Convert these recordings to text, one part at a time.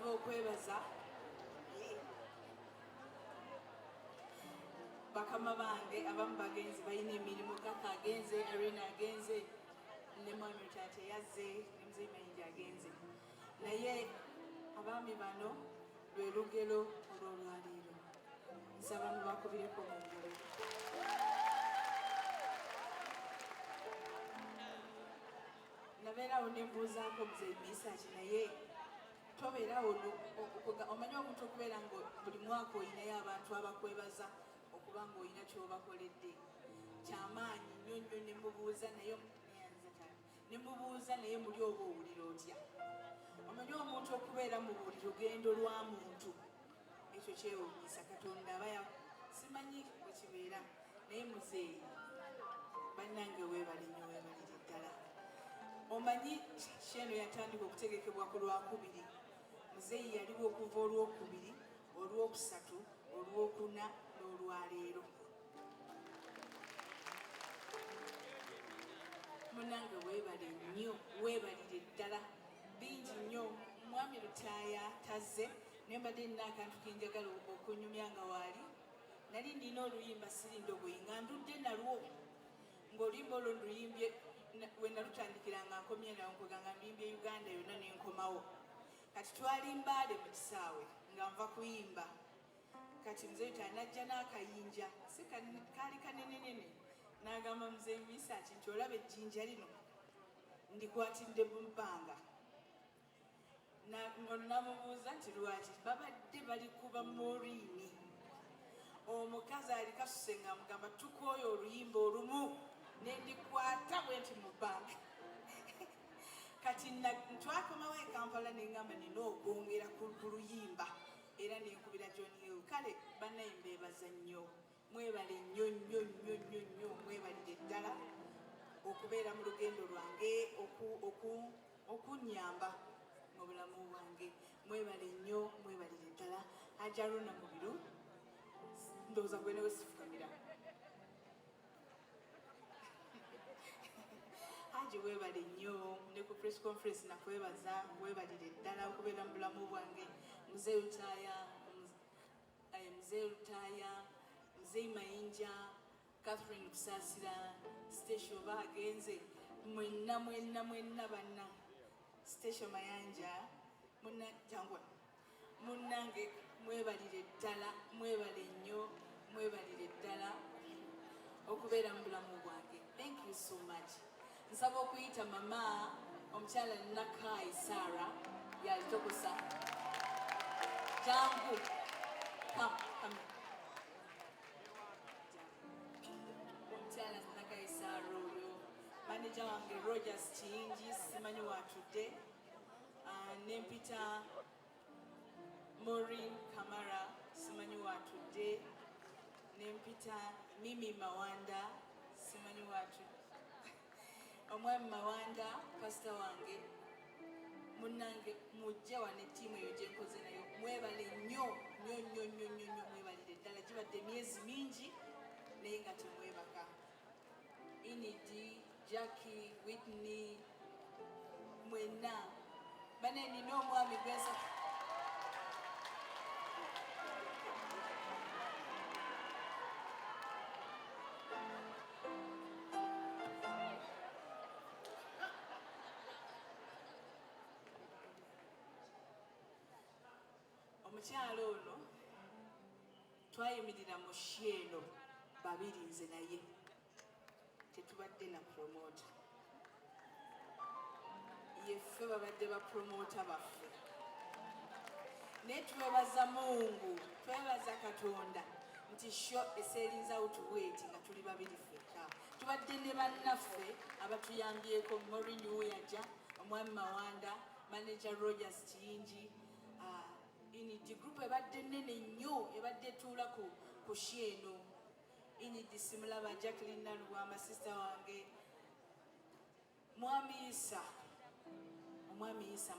nsaba okwebaza bakama bange abamu bagenzi balina emirimu kaka agenze arena agenze ne mwami tate yazze ne muzeyi mayinja agenze naye abaami bano lwe lugero olw'olwaleero nsaba mubakubireko mu ngalo nabeerawo ne mbuuzaako muzeyi misaaki naye tobeerawo omanyi omuntu okubeera nga buli mwaka olinayo abantu abakwebaza okuba ng'olina kyobakoledde kyamaanyi nnyo nnyo ne mubuuza naye muli oba owulira otya omanyi omuntu okubeera mu buli lugendo lwa muntu ekyo kyewuunyisa katonda abaya simanyi bwe kibeera naye muzeeyi bannange weebale nnyo weebalire ddala omanyi kyeno yatandika okutegekebwa ku lwakubiri muzeeyi yaliwo okuva olwokubiri olwokusatu olwokuna n'olwaleero munange weebale nnyo weebalire ddala bingi nnyo mwami Lutaaya tazze naye mbadde nina akantu kenjagala okunyumya nga waali nali nina oluyimba sirindogoyi nga ndudde nalwo ng'oluyimba olwo nduyimbye we nalutandikira nga nkomye nawo nkoga nga nduyimbye Uganda yonna nenkomawo kati twali Mbaale mu kisaawe nga nva kuyimba kati muzeeyi tanajja n'akayinja si kaali kanenenene n'agamba muzeeyi Misaaki nti olaba ejjinja lino ndikwatidde mu bbanga namubuuza nti lwaki babadde balikuba moriini omukazi ali kasuse nga mugamba tukooyo oluyimba olumu nendikwata bwe nti mu bbanga kati twakomawo e Kampala neŋŋamba nina okwongera ku luyimba era nenkubira John Hill kale bannaye mbeebaza nnyo mwebale nnyo nnyo nnyo nnyo nnyo mwebalire ddala okubeera mu lugendo lwange okunnyamba mu bulamu bwange mwebale nnyo mwebalire ddala ajaluna mubiru ndowooza gwenewe sifukamira Haji weebale nnyo ne ku press conference nakwebaza weebalire ddala okubeera mu bulamu bwange muzeeyi Lutaaya muzeeyi Mayinja Catherine Kusaasira Station oba agenze mwenna banna Station Mayanja munnange mwebalire ddala mwebale nnyo mwebalire ddala okubeera mu bulamu bwange thank you so much nsaba okuyita mama omukyala Nakaayi Sarah yalitokosa jangu omukyala Nakaayi Sarah oyo maneja wange Rogers Kiyingi simanyi watudde nempita Maureen Kamara simanyi watudde nempita Mimi Mawanda simanyi watudde omwami Mawanda pasita wange munnange mujja wane ttiimu eyo gyenkoze nayo mwebale nnyo nnyo nnyo nnyo nnyo nnyo mwebalire ddala gibadde emyezi mingi naye nga temwebaka Inidi Jackie Whitney mwenna bane nina omwami gwensa omukyalo ono twayimirira mu Sheeno babiri nze naye tetubadde na promota yeffe babadde bapromota baffe naye twebaza Mungu twebaza Katonda nti sho eserinza utuweti nga tuli babiri ffekka tubadde ne bannaffe abatuyambyeko Maureen Uyaja omwami Mawanda manager Rogers Kiyingi Inidi group ebadde nnene nnyo ebadde etuula ku Sheeno Inidi Simulaba Jacqueline Nalugwama sister wange Mwami Isa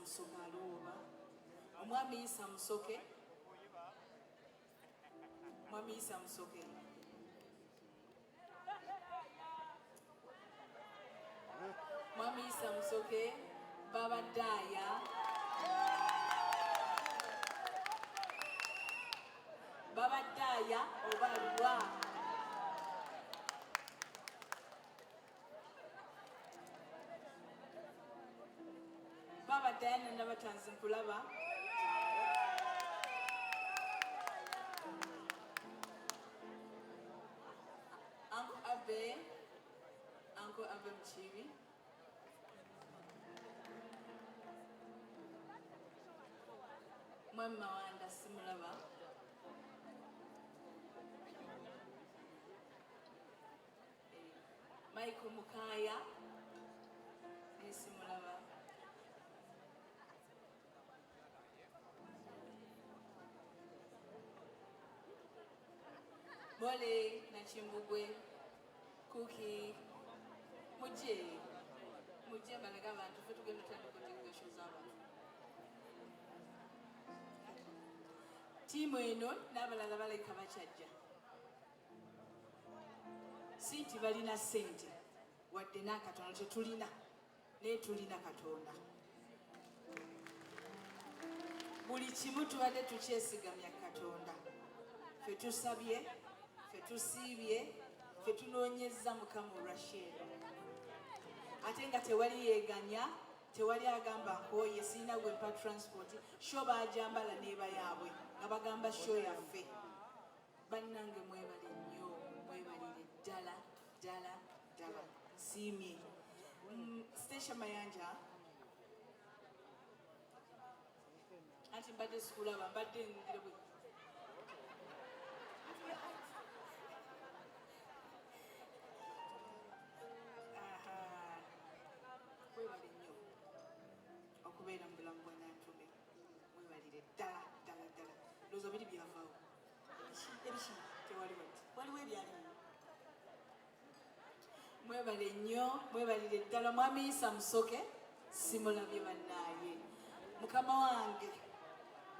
Musoke alooba Omwami Isa Musoke Mwami Isa Musoke Mwami Isa Musoke Baba Daya Mukaya oba Lwa. Baba Diana n'abatanzi nkulaba. Uncle Abe Mchibi. Mwami Mawanda simulaba. Michael Mukaya simulaba. Bole Nachimbugwe Cookie mujje balaga abantu ffe tugenda tutandika okutegeesha z'abantu. Ttiimu eno n'abalala baleka bakyajja. Si nti balina ssente wadde n'akatono tetulina naye tulina Katonda. Buli kimu tubadde tukyesigamya Katonda. Ffe tusabye, ffe tusiibye, ffe tunoonyezza Mukama olwasheero. Ate nga tewali yeeganya, tewali agamba nkooye sirina gwempa transport, sho baajambala n'eba yaabwe nga bagamba sho yaffe. Bannange mwebale nnyo, mwebalire ddala ddala ddala. Nsiimye. Station Mayanja, anti mbadde sikulaba, mbadde ngire bwe. Mwebale nnyo okubeera mu bulamu bwa Nantume. Mwebalire ddala ddala ddala. Ndowooza biri byavaawo. Ebiki tewali bati. Waliwo ebyalimu. Mwebale nnyo, mwebalire ddala. Mwami Isa Musoke simulabye bannaaye. Mukama wange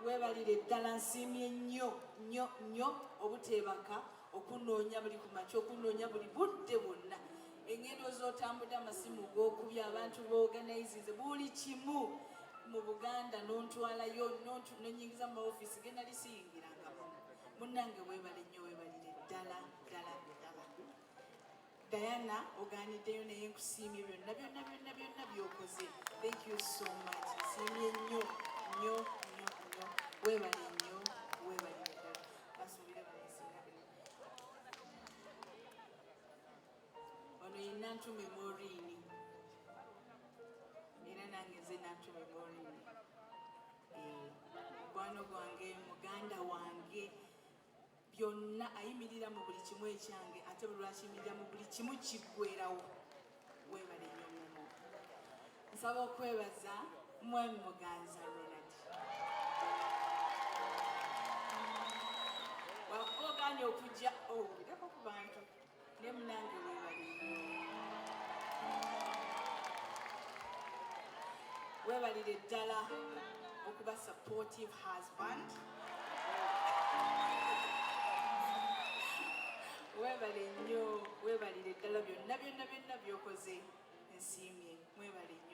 weebalire ddala. Nsiimye nnyo nnyo nnyo obuteebaka okunoonya buli ku makya, okunoonya buli budde bwonna. Engendo z'otambudde, amasimu g'okubya, abantu b'organizinze, buli kimu mu Buganda n'ontwalayo n'onyingiza mu maofiisi ge nali siyingirangamu. Munnange weebale nnyo, weebalire ddala ddala ddala. Diana ogaaniddeyo naye nkusiimye byonna byonna byonna byonna by'okoze. Thank you so much. Nsiimye nnyo nnyo nnyo nnyo. Weebale nnyo, weebalire ddala. Basuubire banesinga bino. Ono ye Nantume Maureen. Era nange nze Nantume Maureen. Mukwano gwange, muganda wange, byonna ayimirira mu buli kimu ekyange, ate buli lwakiyimirira mu buli kimu kiggweerawo. Weebale nnyo mumo. Nsaba okwebaza Mwami Muganza Ronald. Wakuba ogaanye okujja oleko ku bantu ne munange weebale nnyo. Weebalire ddala okuba supportive husband. Weebale nnyo, weebalire ddala byonna byonna byonna by'okoze. Nsiimye. Mwebale nnyo.